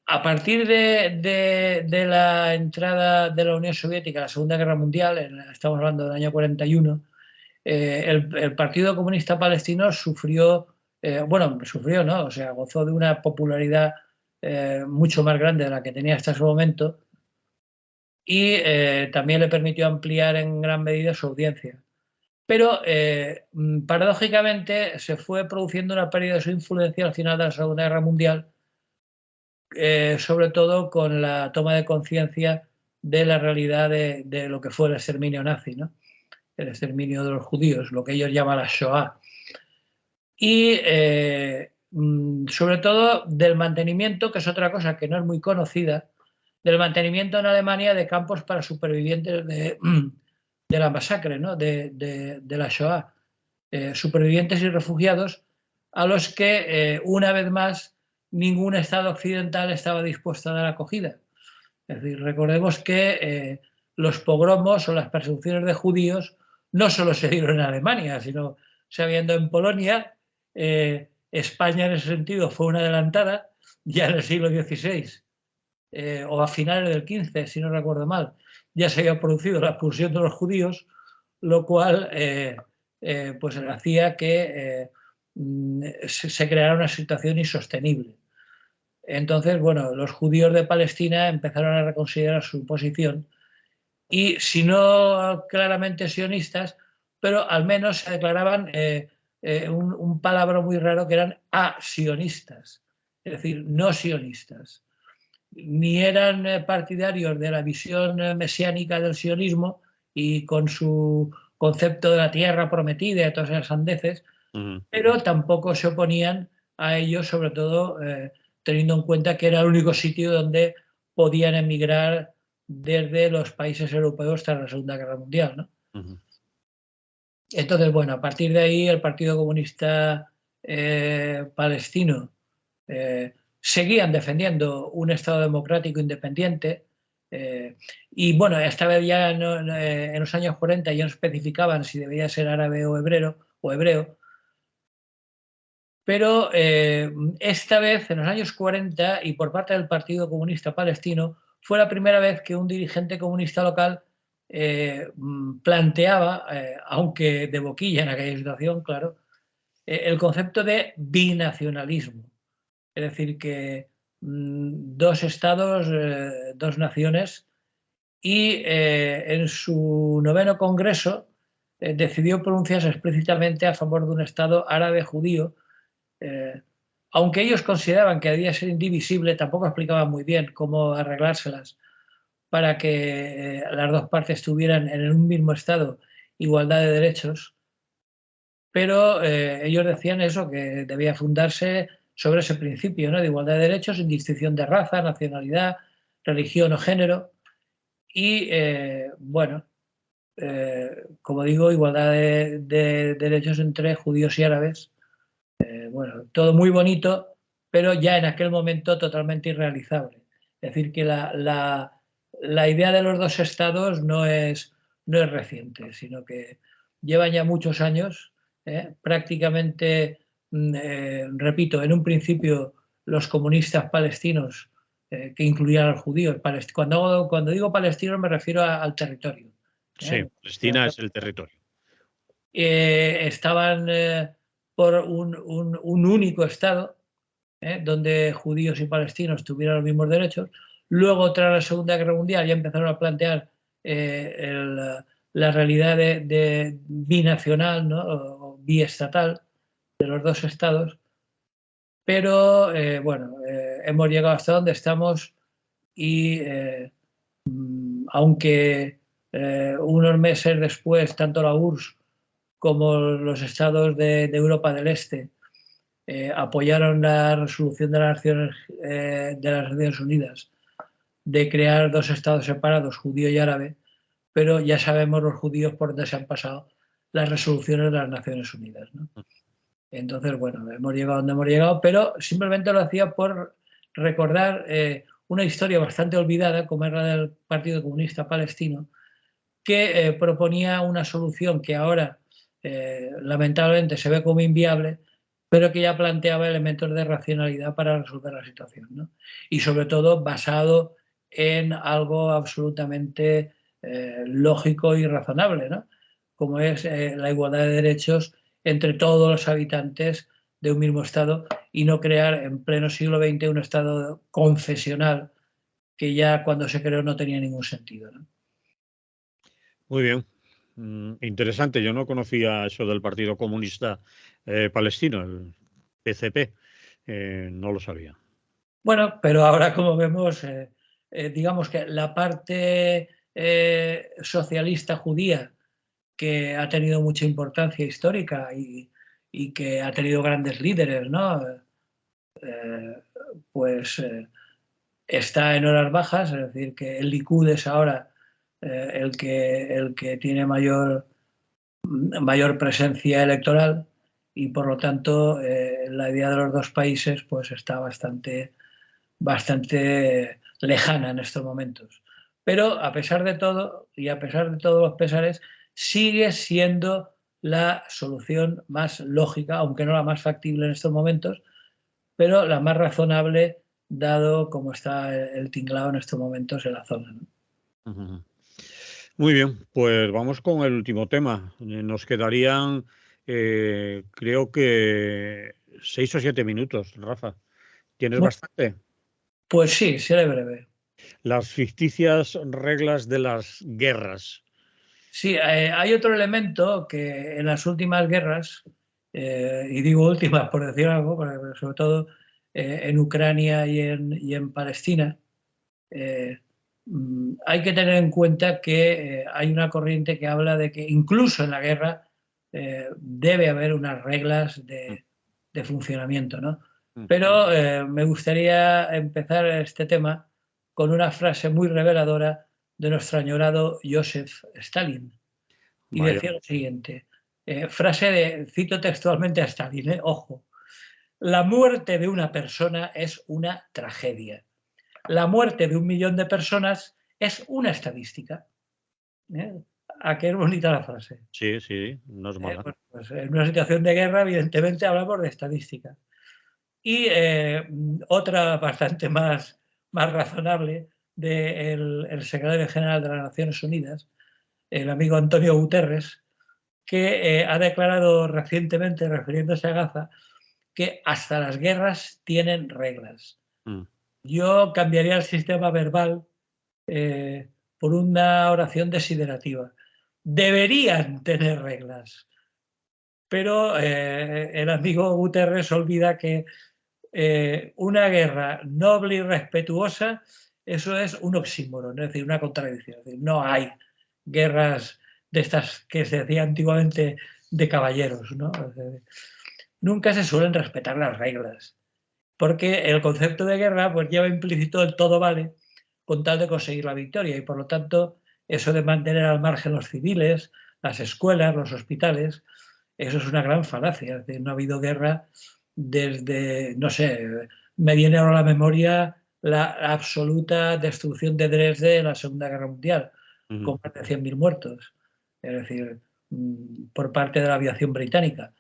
A partir de la entrada de la Unión Soviética a la Segunda Guerra Mundial, estamos hablando del año 41, el Partido Comunista Palestino sufrió bueno, sufrió, ¿no? O sea, gozó de una popularidad mucho más grande de la que tenía hasta ese momento y también le permitió ampliar en gran medida su audiencia. Pero paradójicamente se fue produciendo una pérdida de su influencia al final de la Segunda Guerra Mundial, sobre todo con la toma de conciencia de la realidad de lo que fue el exterminio nazi, ¿no? El exterminio de los judíos, lo que ellos llaman la Shoah. Y sobre todo del mantenimiento, que es otra cosa que no es muy conocida, del mantenimiento en Alemania de campos para supervivientes de la masacre, ¿no? de la Shoah, supervivientes y refugiados a los que, una vez más, ningún Estado occidental estaba dispuesto a dar acogida. Es decir, recordemos que los pogromos o las persecuciones de judíos no solo se dieron en Alemania, sino se viendo en Polonia. España en ese sentido fue una adelantada ya en el siglo XVI o a finales del XV, si no recuerdo mal. Ya se había producido la expulsión de los judíos, lo cual pues hacía que se creara una situación insostenible. Entonces, bueno, los judíos de Palestina empezaron a reconsiderar su posición y, si no claramente sionistas, pero al menos se declaraban un palabra muy raro que eran asionistas, es decir, no sionistas. Ni eran partidarios de la visión mesiánica del sionismo y con su concepto de la tierra prometida y todas esas sandeces, pero tampoco se oponían a ellos, sobre todo teniendo en cuenta que era el único sitio donde podían emigrar desde los países europeos tras la Segunda Guerra Mundial, ¿no? Entonces, bueno, a partir de ahí el Partido Comunista Palestino seguían defendiendo un Estado democrático independiente y, bueno, esta vez ya en los años 40 ya no especificaban si debía ser árabe o hebreo, pero esta vez, en los años 40 y por parte del Partido Comunista Palestino, fue la primera vez que un dirigente comunista local planteaba, aunque de boquilla en aquella situación, claro, el concepto de binacionalismo. Es decir, que dos estados, dos naciones, y en su 9º congreso decidió pronunciarse explícitamente a favor de un estado árabe judío. Aunque ellos consideraban que debía ser indivisible, tampoco explicaban muy bien cómo arreglárselas para que las dos partes tuvieran en un mismo estado igualdad de derechos, pero ellos decían eso, que debía fundarse sobre ese principio, ¿no?, de igualdad de derechos sin distinción de raza, nacionalidad, religión o género. Y bueno, como digo, igualdad de derechos entre judíos y árabes. Bueno, todo muy bonito, pero ya en aquel momento totalmente irrealizable. Es decir, que la idea de los dos estados no es reciente, sino que llevan ya muchos años. Prácticamente, repito, en un principio los comunistas palestinos, que incluían a los judíos, cuando digo palestinos me refiero al territorio. Sí, Palestina es el territorio. Estaban por un único Estado, donde judíos y palestinos tuvieran los mismos derechos. Luego, tras la Segunda Guerra Mundial, ya empezaron a plantear la realidad de binacional, ¿no?, o biestatal de los dos estados. Pero bueno, hemos llegado hasta donde estamos y aunque unos meses después, tanto la URSS como los estados de Europa del Este apoyaron la resolución de las Naciones Unidas de crear dos estados separados, judío y árabe, pero ya sabemos los judíos por dónde se han pasado las resoluciones de las Naciones Unidas, ¿no? Entonces, bueno, hemos llegado donde hemos llegado, pero simplemente lo hacía por recordar una historia bastante olvidada, como era la del Partido Comunista Palestino, que proponía una solución que ahora lamentablemente se ve como inviable, pero que ya planteaba elementos de racionalidad para resolver la situación, ¿no? Y sobre todo basado en algo absolutamente lógico y razonable, ¿no?, como es la igualdad de derechos entre todos los habitantes de un mismo Estado y no crear en pleno siglo XX un Estado confesional que ya cuando se creó no tenía ningún sentido, ¿no? Muy bien. Interesante. Yo no conocía eso del Partido Comunista Palestino, el PCP. No lo sabía. Bueno, pero ahora como vemos, digamos que la parte socialista judía, que ha tenido mucha importancia histórica y que ha tenido grandes líderes, ¿no? Eh, pues está en horas bajas, es decir, que el Likud es ahora el que tiene mayor presencia electoral y por lo tanto la idea de los dos países pues está bastante lejana en estos momentos. Pero a pesar de todo y a pesar de todos los pesares, sigue siendo la solución más lógica, aunque no la más factible en estos momentos, pero la más razonable dado cómo está el tinglado en estos momentos en la zona, ¿no? Ujú. Muy bien, pues vamos con el último tema. Nos quedarían, creo que 6 o 7 minutos, Rafa. ¿Tienes Bueno, bastante? pues sí, seré breve. Las ficticias reglas de las guerras. Sí, hay otro elemento que en las últimas guerras, y digo últimas por decir algo, pero sobre todo en Ucrania y en Palestina, eh, hay que tener en cuenta que hay una corriente que habla de que incluso en la guerra debe haber unas reglas Mm, de funcionamiento, ¿no? mm, Pero me gustaría empezar este tema con una frase muy reveladora de nuestro añorado Joseph Stalin. Y Vaya, decía lo siguiente, cito textualmente a Stalin, ojo, la muerte de una persona es una tragedia. La muerte de 1 millón de personas es una estadística. ¿Eh? ¿A qué es bonita la frase? sí, sí, no es mala. Bueno, pues en una situación de guerra, evidentemente, hablamos de estadística. Y otra bastante más razonable del el secretario general de las Naciones Unidas, el amigo Antonio Guterres, que ha declarado recientemente, refiriéndose a Gaza, que hasta las guerras tienen reglas. Mm, Yo cambiaría el sistema verbal eh, por una oración desiderativa. Deberían tener reglas, pero el amigo Guterres olvida que una guerra noble y respetuosa, eso es un oxímoron, es decir, una contradicción. Es decir, no hay guerras de estas que se decía antiguamente de caballeros, ¿no? Nunca se suelen respetar las reglas, porque el concepto de guerra pues lleva implícito el todo vale con tal de conseguir la victoria y por lo tanto eso de mantener al margen los civiles, las escuelas, los hospitales, eso es una gran falacia. Es decir, no ha habido guerra desde, no sé, me viene ahora a la memoria la absoluta destrucción de Dresde en la Segunda Guerra Mundial, ujú. con más de 100.000 muertos, es decir, por parte de la aviación británica.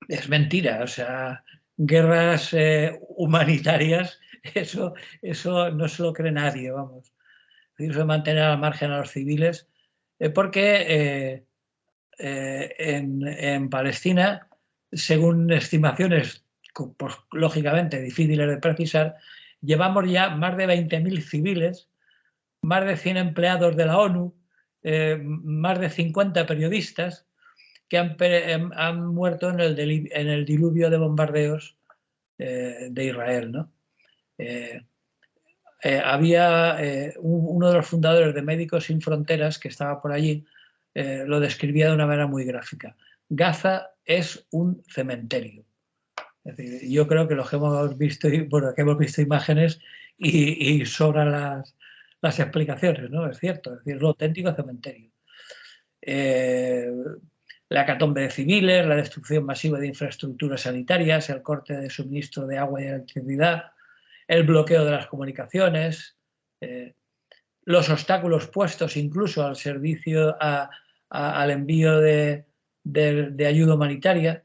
Es mentira, o sea, guerras humanitarias, eso no se lo cree nadie, vamos. Eso de mantener al margen a los civiles, porque en Palestina, según estimaciones, pues, lógicamente difíciles de precisar, llevamos ya más de 20.000 civiles, más de 100 empleados de la ONU, más de 50 periodistas que han muerto en el diluvio de bombardeos de Israel, ¿no? Eh, había uno de los fundadores de Médicos Sin Fronteras que estaba por allí, lo describía de una manera muy gráfica. Gaza es un cementerio. Es decir, yo creo que los que hemos visto, bueno, que hemos visto imágenes y sobran las explicaciones, ¿no? Es cierto, es decir, es un auténtico cementerio. Eh, la hecatombe de civiles, la destrucción masiva de infraestructuras sanitarias, el corte de suministro de agua y electricidad, el bloqueo de las comunicaciones, eh, los obstáculos puestos incluso al servicio, al envío de ayuda humanitaria,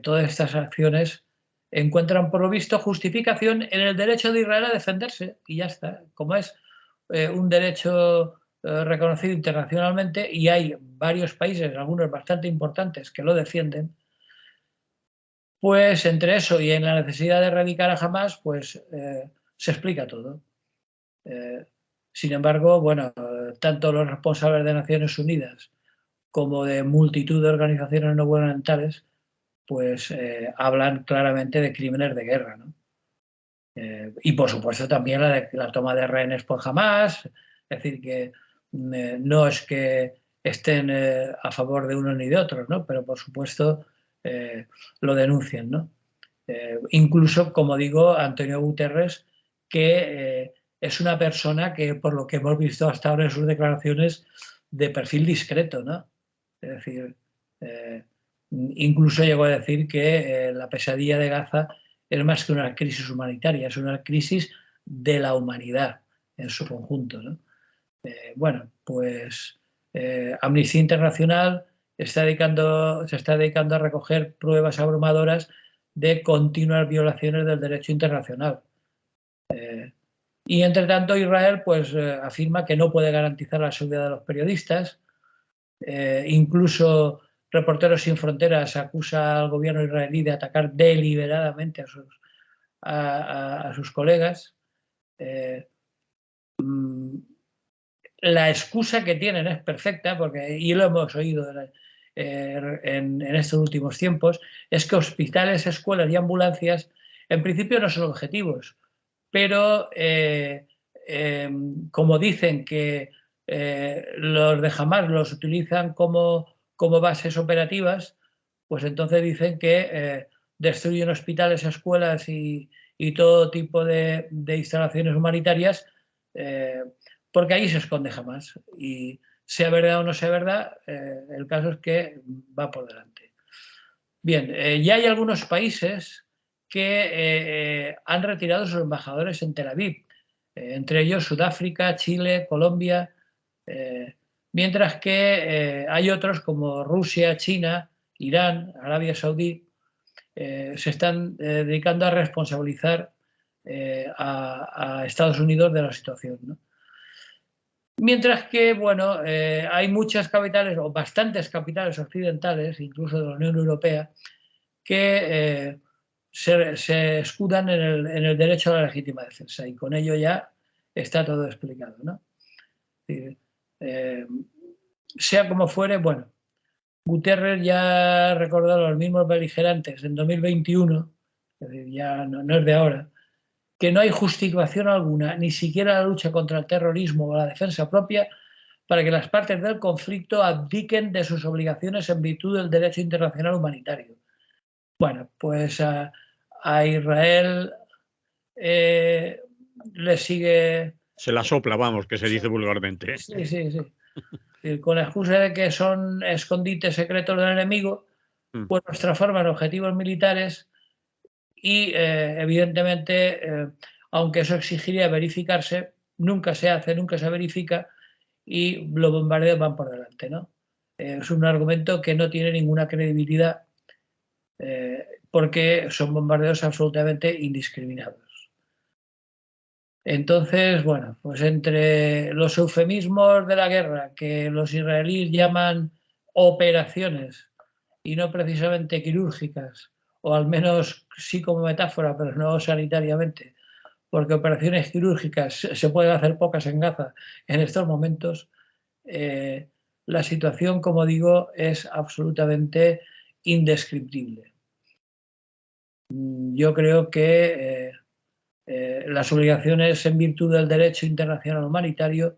todas estas acciones encuentran por lo visto justificación en el derecho de Israel a defenderse y ya está. Como es un derecho reconocido internacionalmente y hay varios países, algunos bastante importantes, que lo defienden, Pues entre eso y en la necesidad de erradicar a Hamás, pues se explica todo. Sin embargo, bueno, tanto los responsables de Naciones Unidas como de multitud de organizaciones no gubernamentales, pues hablan claramente de crímenes de guerra, ¿no? Y por supuesto también la toma de rehenes por Hamás, es decir, que no es que estén a favor de unos ni de otros, ¿no? Pero por supuesto lo denuncian, ¿no? Incluso, como digo, Antonio Guterres, que es una persona que, por lo que hemos visto hasta ahora en sus declaraciones, de perfil discreto, ¿no? Es decir, incluso llegó a decir que la pesadilla de Gaza es más que una crisis humanitaria, es una crisis de la humanidad en su conjunto, ¿no? Bueno, pues Amnistía Internacional se está dedicando a recoger pruebas abrumadoras de continuas violaciones del derecho internacional. Y entre tanto Israel pues afirma que no puede garantizar la seguridad de los periodistas. Incluso Reporteros Sin Fronteras acusa al gobierno israelí de atacar deliberadamente a sus colegas. La excusa que tienen es perfecta, porque, y lo hemos oído en estos últimos tiempos, es que hospitales, escuelas y ambulancias en principio no son objetivos, pero como dicen que los de Hamás los utilizan como bases operativas, pues entonces dicen que destruyen hospitales, escuelas y todo tipo de instalaciones humanitarias porque ahí se esconde Hamás. Y sea verdad o no sea verdad, el caso es que va por delante. Bien, ya hay algunos países que han retirado sus embajadores en Tel Aviv, entre ellos Sudáfrica, Chile, Colombia, mientras que hay otros como Rusia, China, Irán, Arabia Saudí, se están dedicando a responsabilizar a Estados Unidos de la situación, ¿no? Mientras que, bueno, hay muchas capitales o bastantes capitales occidentales, incluso de la Unión Europea, que se escudan en el derecho a la legítima defensa y con ello ya está todo explicado, ¿no? Sea como fuere, bueno, Guterres ya ha recordado a los mismos beligerantes en 2021, es decir, ya no es de ahora, que no hay justificación alguna, ni siquiera la lucha contra el terrorismo o la defensa propia, para que las partes del conflicto abdiquen de sus obligaciones en virtud del derecho internacional humanitario. Bueno, pues a Israel le sigue... Se la sopla, vamos, que se dice vulgarmente. Sí, sí, sí. Con la excusa de que son escondites secretos del enemigo, pues nos transforman en objetivos militares y evidentemente, aunque eso exigiría verificarse, nunca se hace, nunca se verifica y los bombardeos van por delante, ¿no? Es un argumento que no tiene ninguna credibilidad porque son bombardeos absolutamente indiscriminados. Entonces, bueno, pues entre los eufemismos de la guerra que los israelíes llaman operaciones y no precisamente quirúrgicas, o al menos sí como metáfora, pero no sanitariamente, porque operaciones quirúrgicas se pueden hacer pocas en Gaza en estos momentos, la situación, como digo, es absolutamente indescriptible. Yo creo que las obligaciones en virtud del derecho internacional humanitario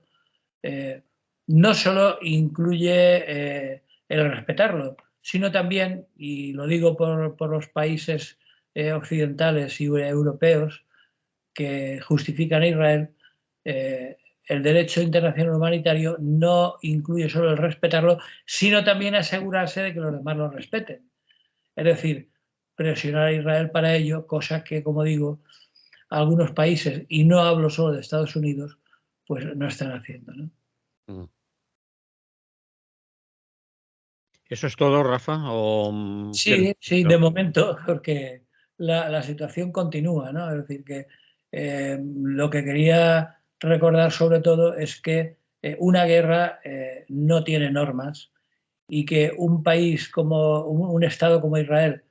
no solo incluye el respetarlo, sino también, y lo digo por los países occidentales y europeos que justifican a Israel, el derecho internacional humanitario no incluye solo el respetarlo, sino también asegurarse de que los demás lo respeten. Es decir, presionar a Israel para ello, cosa que, como digo, algunos países, y no hablo solo de Estados Unidos, pues no están haciendo, ¿no? ¿Eso es todo, Rafa? ¿O Sí, sí, de momento, porque la situación continúa, ¿no? Es decir, que lo que quería recordar sobre todo es que una guerra no tiene normas y que un país como un Estado como Israel,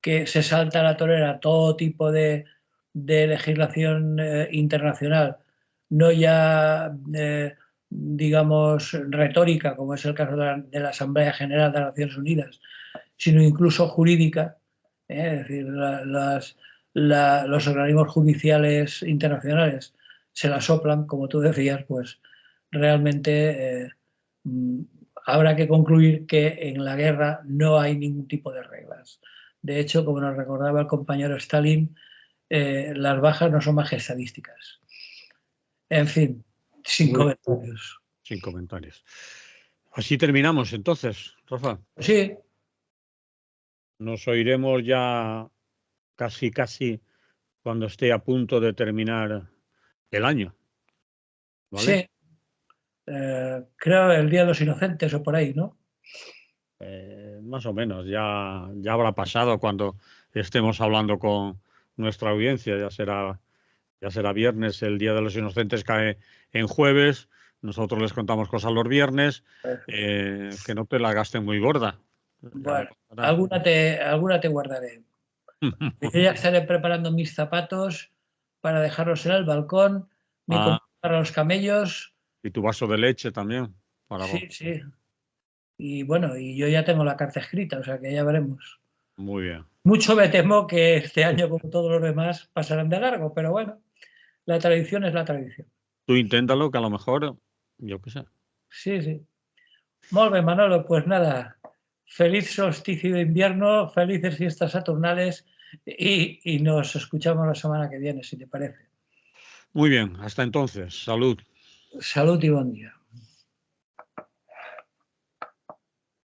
que se salta a la torera todo tipo de legislación internacional, no ya, digamos, retórica, como es el caso de la Asamblea General de las Naciones Unidas, sino incluso jurídica, es decir, los organismos judiciales internacionales se la soplan, como tú decías, pues realmente habrá que concluir que en la guerra no hay ningún tipo de reglas. De hecho, como nos recordaba el compañero Stalin, las bajas no son más que estadísticas. En fin, sin comentarios. Sin comentarios. Así terminamos entonces, Rafa. Sí. Nos oiremos ya casi cuando esté a punto de terminar el año. ¿Vale? Sí. Creo el Día de los Inocentes o por ahí, ¿no? Más o menos, ya habrá pasado cuando estemos hablando con nuestra audiencia, ya será viernes, el Día de los Inocentes cae en jueves, nosotros les contamos cosas los viernes, que no te la gasten muy gorda. Bueno, alguna te guardaré. Yo ya estaré preparando mis zapatos para dejarlos en el balcón, mi comida para los camellos. Y tu vaso de leche también. Sí, sí. Y bueno, y yo ya tengo la carta escrita, o sea que ya veremos. Muy bien. Mucho me temo que este año, como todos los demás, pasarán de largo, pero bueno, la tradición es la tradición. Tú inténtalo, que a lo mejor, yo qué sé. Sí, sí. Molt bé, Manolo, pues nada, feliz solsticio de invierno, felices fiestas saturnales y nos escuchamos la semana que viene, si te parece. Muy bien, hasta entonces, salud. Salud y buen día.